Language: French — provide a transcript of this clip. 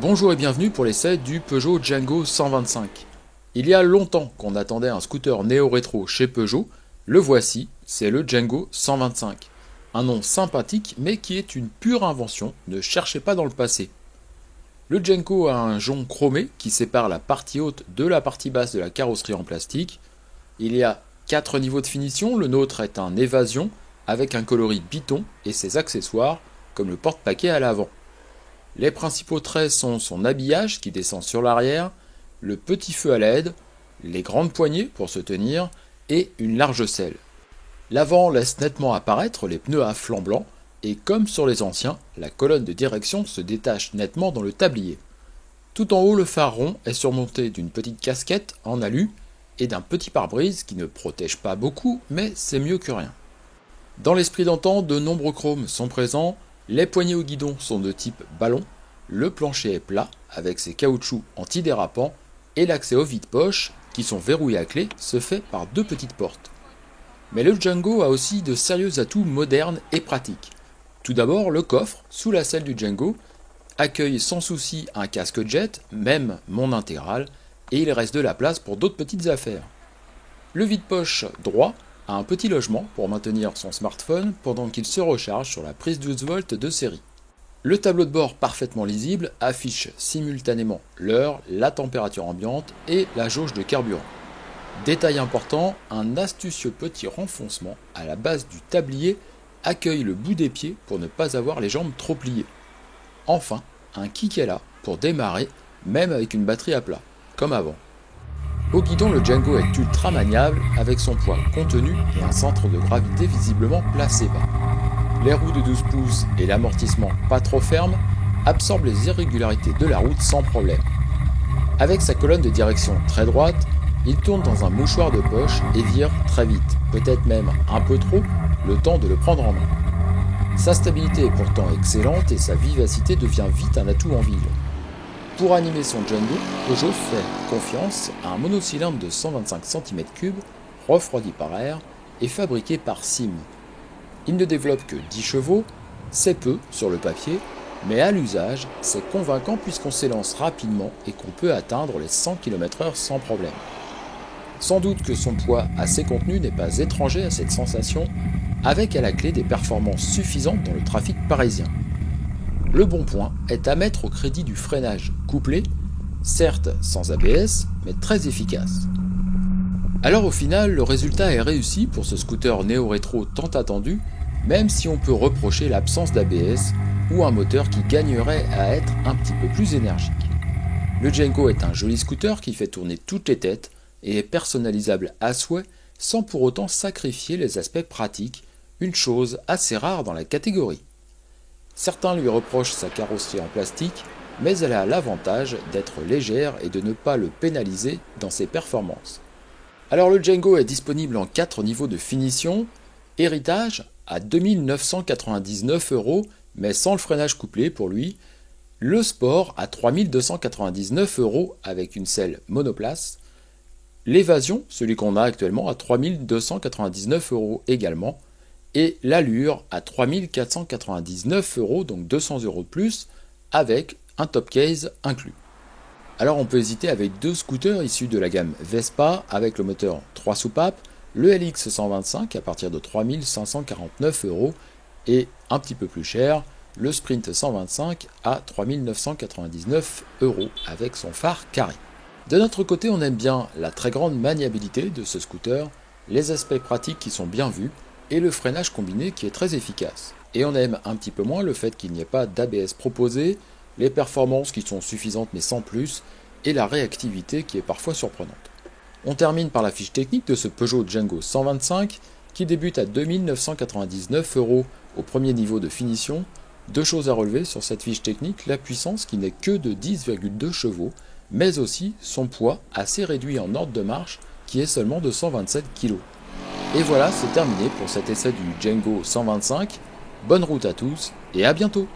Bonjour et bienvenue pour l'essai du Peugeot Django 125. Il y a longtemps qu'on attendait un scooter néo-rétro chez Peugeot, le voici, c'est le Django 125. Un nom sympathique mais qui est une pure invention, ne cherchez pas dans le passé. Le Django a un jonc chromé qui sépare la partie haute de la partie basse de la carrosserie en plastique. Il y a 4 niveaux de finition, le nôtre est un évasion avec un coloris Biton et ses accessoires comme le porte-paquet à l'avant. Les principaux traits sont son habillage qui descend sur l'arrière, le petit feu à LED, les grandes poignées pour se tenir et une large selle. L'avant laisse nettement apparaître les pneus à flanc blanc et comme sur les anciens, la colonne de direction se détache nettement dans le tablier. Tout en haut, le phare rond est surmonté d'une petite casquette en alu et d'un petit pare-brise qui ne protège pas beaucoup, mais c'est mieux que rien. Dans l'esprit d'antan, de nombreux chromes sont présents. Les poignées au guidon sont de type ballon, le plancher est plat avec ses caoutchoucs antidérapants et l'accès aux vide-poche, qui sont verrouillés à clé, se fait par 2 petites portes. Mais le Django a aussi de sérieux atouts modernes et pratiques. Tout d'abord, le coffre, sous la selle du Django, accueille sans souci un casque jet, même mon intégral, et il reste de la place pour d'autres petites affaires. Le vide-poche droit a un petit logement pour maintenir son smartphone pendant qu'il se recharge sur la prise 12 volts de série. Le tableau de bord parfaitement lisible affiche simultanément l'heure, la température ambiante et la jauge de carburant. Détail important, un astucieux petit renfoncement à la base du tablier accueille le bout des pieds pour ne pas avoir les jambes trop pliées. Enfin, un kick est là pour démarrer même avec une batterie à plat, comme avant. Au guidon, le Django est ultra maniable avec son poids contenu et un centre de gravité visiblement placé bas. Les roues de 12 pouces et l'amortissement pas trop ferme absorbent les irrégularités de la route sans problème. Avec sa colonne de direction très droite, il tourne dans un mouchoir de poche et vire très vite, peut-être même un peu trop, le temps de le prendre en main. Sa stabilité est pourtant excellente et sa vivacité devient vite un atout en ville. Pour animer son Django, Peugeot fait confiance à un monocylindre de 125 cm3, refroidi par air et fabriqué par SIM. Il ne développe que 10 chevaux, c'est peu sur le papier, mais à l'usage, c'est convaincant puisqu'on s'élance rapidement et qu'on peut atteindre les 100 km/h sans problème. Sans doute que son poids assez contenu n'est pas étranger à cette sensation, avec à la clé des performances suffisantes dans le trafic parisien. Le bon point est à mettre au crédit du freinage couplé, certes sans ABS, mais très efficace. Alors au final, le résultat est réussi pour ce scooter néo-rétro tant attendu, même si on peut reprocher l'absence d'ABS ou un moteur qui gagnerait à être un petit peu plus énergique. Le Django est un joli scooter qui fait tourner toutes les têtes et est personnalisable à souhait sans pour autant sacrifier les aspects pratiques, une chose assez rare dans la catégorie. Certains lui reprochent sa carrosserie en plastique, mais elle a l'avantage d'être légère et de ne pas le pénaliser dans ses performances. Alors le Django est disponible en 4 niveaux de finition, héritage à 2 999 €, mais sans le freinage couplé pour lui, le sport à 3 299 € avec une selle monoplace, l'évasion, celui qu'on a actuellement, à 3 299 € également, et l'allure à 3 499 €, donc 200 € de plus, avec un top case inclus. Alors on peut hésiter avec 2 scooters issus de la gamme Vespa avec le moteur 3 soupapes, le LX 125 à partir de 3 549 € et un petit peu plus cher, le Sprint 125 à 3 999 € avec son phare carré. De notre côté, on aime bien la très grande maniabilité de ce scooter, les aspects pratiques qui sont bien vus, et le freinage combiné qui est très efficace. Et on aime un petit peu moins le fait qu'il n'y ait pas d'ABS proposé, les performances qui sont suffisantes mais sans plus, et la réactivité qui est parfois surprenante. On termine par la fiche technique de ce Peugeot Django 125 qui débute à 2 999 € au premier niveau de finition. 2 choses à relever sur cette fiche technique, la puissance qui n'est que de 10,2 chevaux, mais aussi son poids assez réduit en ordre de marche qui est seulement de 127 kg. Et voilà, c'est terminé pour cet essai du Django 125. Bonne route à tous et à bientôt!